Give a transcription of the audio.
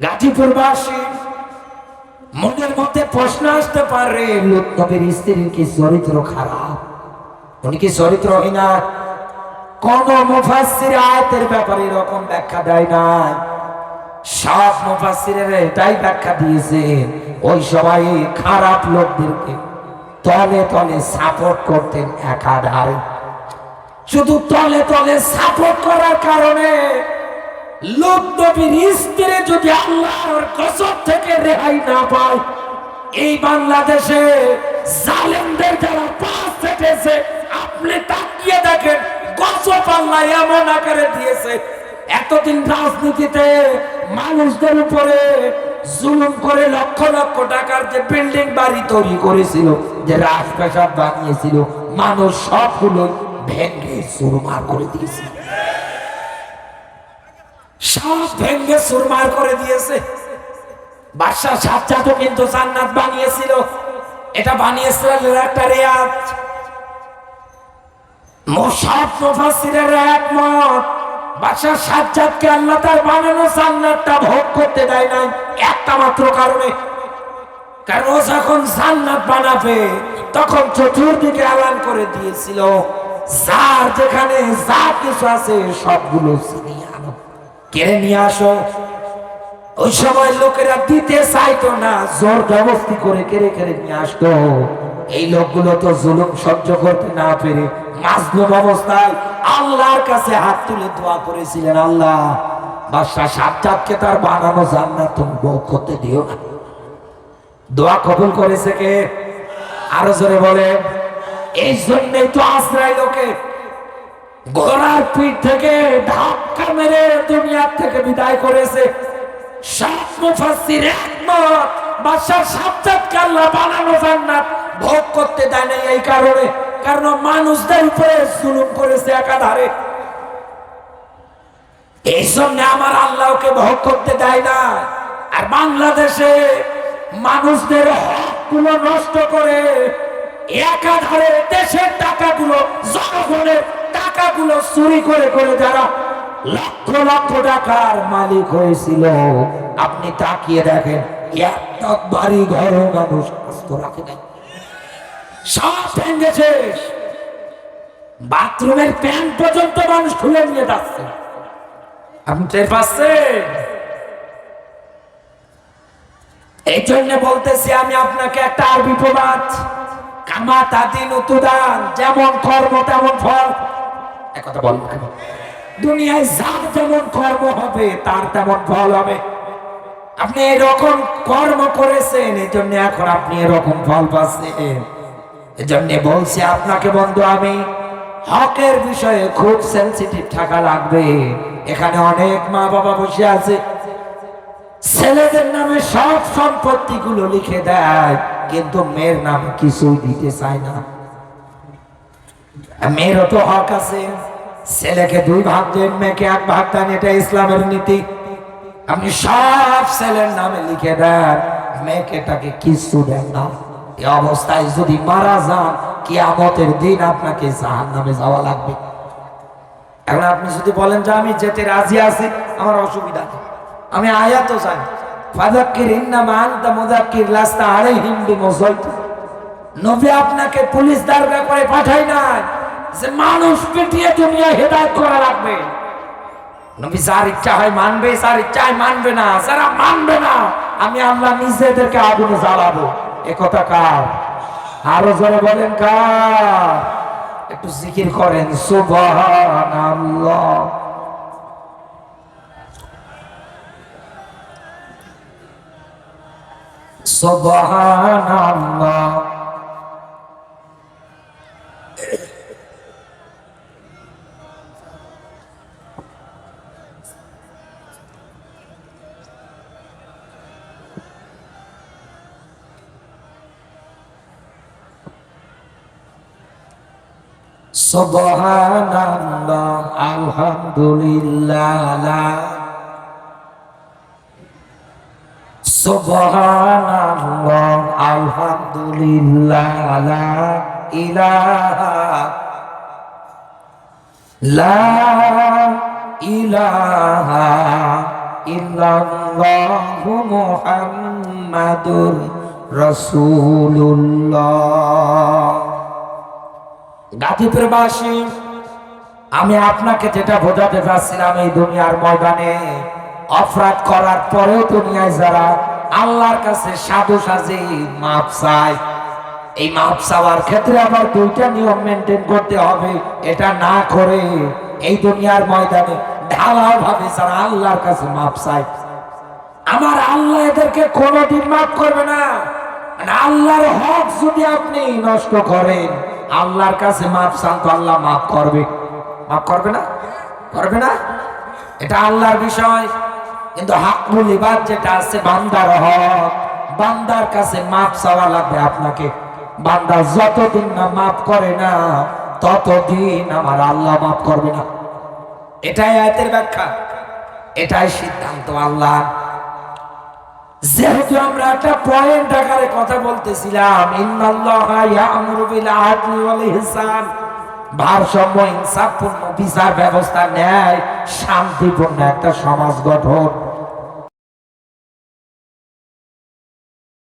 গাজীপুরবাসী মনের মধ্যে প্রশ্ন আসতে পারে, লূত নবীর স্ত্রীর কি চরিত্র খারাপ? উনি কি চরিত্রহীনা? কোন মুফাসসির আয়াতের ব্যাপারে এরকম ব্যাখ্যা দেয় নাই। সব মুফাসসিরেরা এটাই ব্যাখ্যা দিয়েছেন, ওই সময় খারাপ লোকদেরকে তলে তলে সাপোর্ট করতেন একাধারে। শুধু তলে তলে সাপোর্ট করার কারণে লূত নবীর স্ত্রী যদি আল্লাহর গজব থেকে রেহাই না পায়, এই বাংলাদেশে জালেমদের যারা পাশ ফেটেছে, আপনি তাকিয়ে দেখেন গজব আল্লাহ এমন আকারে দিয়েছে। এতদিন রাজনীতিতে মানুষদের উপরে জুলুম করে লক্ষ লক্ষ টাকার যে বিল্ডিং বাড়ি তৈরি করেছিল, যে রাজপ্রাসাদ বানিয়েছিল, মানুষ সবগুলো ভেঙে চুরমার করে দিয়েছে। সব ভেঙে চুরমার করে দিয়েছে। বাদশাহ সাজ্জাদও কিন্তু জান্নাত বানিয়েছিল, এটা বানিয়েছিল একটা রেয়াজ। সব মুফাসসিরেরা একমত, বাদশাহ সাজ্জাদকে আল্লাহ তার বানানো জান্নাতটা ভোগ করতে দেয় নাই একটা মাত্র কারণে। কারণ ও যখন জান্নাত বানাবে তখন চতুর্দিকে এলান করে দিয়েছিল, যার যেখানে যা কিছু আছে সবগুলো ছিনিয়ে আনো, কেড়ে নিয়ে আসো। ওই সময় লোকেরা দিতে চাইতো না, জোর জবরদস্তি করে কেড়ে কেড়ে নিয়ে আসতো। এই লোকগুলো তো জুলুম সহ্য করতে না পেরে মাজলুম অবস্থায় আল্লাহর কাছে হাত তুলে দোয়া করেছিলেন, আল্লাহ বাদশাহ সাজ্জাদকে তার বানানো জান্নাত তুমি ভোগ করতে দিও না। দোয়া কবুল করেছে কে? আরো জোরে বলেন। এই জন্যই তো আজরাইলকে ঘোড়ার পিঠ থেকে ধাক্কা মেরে দুনিয়ার থেকে বিদায় করেছে। সব মুফাসসির একমত, বাদশাহ সাজ্জাদকে আল্লাহ বানানো জান্নাত ভোগ করতে দেয় না এই কারণে, কারণ মানুষদের উপরে জুলুম করেছে একাধারে। এই জন্য আমার আল্লাহকে ভোগ করতে দেয় না। আর বাংলাদেশে মানুষদের হকগুলো নষ্ট করে একাধারে দেশের টাকাগুলো, জনগণের টাকাগুলো চুরি করে করে যারা লক্ষ লক্ষ টাকার মালিক হয়েছিল, আপনি তাকিয়ে দেখেন একটা বাড়ি ঘর মানুষ আস্ত রাখে নাই, সব ভেঙে শেষ। বাথরুমের প্যান্ট পর্যন্ত মানুষ খুলে নিয়ে যাচ্ছে, আপনি টের পাচ্ছেন? এই জন্য বলতেছি আমি আপনাকে একটা আরবি প্রবাদ, কামা তাদিন উতুদান, যেমন কর্ম তেমন ফল। একথা বলবো কেন? দুনিয়ায় যার যেমন কর্ম হবে তার তেমন ফল হবে। আপনি এরকম কর্ম করেছেন, এই জন্য এখন আপনি এরকম ফল পাচ্ছেন। এই জন্য বলছি আপনাকে বন্ধু, আমি হকের বিষয়ে খুব সেন্সিটিভ থাকা লাগবে। এখানে অনেক মা বাবা বসে আছে, ছেলেদের নামে সব সম্পত্তি গুলো লিখে দেয়, কিন্তু মেয়ের নামে কিছুই দিতে চায় না। মেয়েরও তো হক আছে, ছেলেকে 2 ভাগ দেন, মেয়েকে 1 ভাগ দেন, এটা ইসলামের নীতি। আপনি সব ছেলের নামে লিখে দেন, মেয়েকে তাকে কিছু দেন না। এই অবস্থায় যদি মারা যান, কিয়ামতের দিন আপনাকে জাহান্নামে যাওয়া লাগবে। এখন আপনি যদি বলেন যে আমি যেতে রাজি আছি, আমার অসুবিধা নেই, আমি আয়াতও জানি, ফাযাক্কির ইন্নামা আনতা মুযাক্কির লাস্তা আলাইহিম বিমুসাইতির। নবী আপনাকে পুলিশ দরবার করে পাঠায় নাই যে মানুষ পিটিয়ে দুনিয়া হেদায়েত করা লাগবে। নবী যার ইচ্ছা হয় মানবে, যার ইচ্ছা হয় মানবে না। যারা মানবে না, আমি আল্লাহ নিজেদেরকে আগুনে জ্বালাবো। একথা কার? আরো জোরে বলেন কার? একটু জিকির করেন সুবহানাল্লাহ। সুবহানাল্লাহ। সুবহানাল্লাহ, আলহামদুলিল্লাহ, সুবহানাল্লাহ, আলহামদুলিল্লাহ, লা ইলাহা লা ইলাহা ইল্লাল্লাহু মুহাম্মাদুর রাসূলুল্লাহ। গাজীপুরবাসী, আমি আপনাকে যেটা বোঝাতে চাচ্ছিলাম, এই দুনিয়ার ময়দানে অপরাধ করার পরেও দুনিয়ায় যারা আল্লাহর কাছে সাধু সাজে মাপ চায়, এই মাপ চাওয়ার ক্ষেত্রে আবার দুইটা নিয়ম মেনটেন করতে হবে। এটা না করে এই দুনিয়ার ময়দানে ঢালাও ভাবে যারা আল্লাহর কাছে মাপ চায়, আমার আল্লাহ এদেরকে কোনোদিন মাফ করবে না। মানে আল্লাহর হক যদি আপনি নষ্ট করেন, আল্লাহর কাছে মাপ চান তো আল্লাহ মাফ করবে। মাফ করবে না? করবে না? এটা আল্লাহর বিষয়। কিন্তু হাকুল ইবাদ যেটা আছে, বান্দার হক, বান্দার কাছে মাপ চাওয়া লাগবে আপনাকে। বান্দা যতদিন না মাফ করে না, ততদিন আমার আল্লাহ মাফ করবে না। এটাই আয়াতের ব্যাখ্যা, এটাই সিদ্ধান্ত আল্লাহ। যেহেতু আমরা একটা পয়েন্ট আকারে কথা বলতেছিলাম, ইন্নাল্লাহা ইয়া'মুরু বিল আদলি ওয়াল ইহসান, ভারসাম্য, ইনসাফপূর্ণ বিচার ব্যবস্থা, ন্যায় শান্তিপূর্ণ একটা সমাজ গঠন।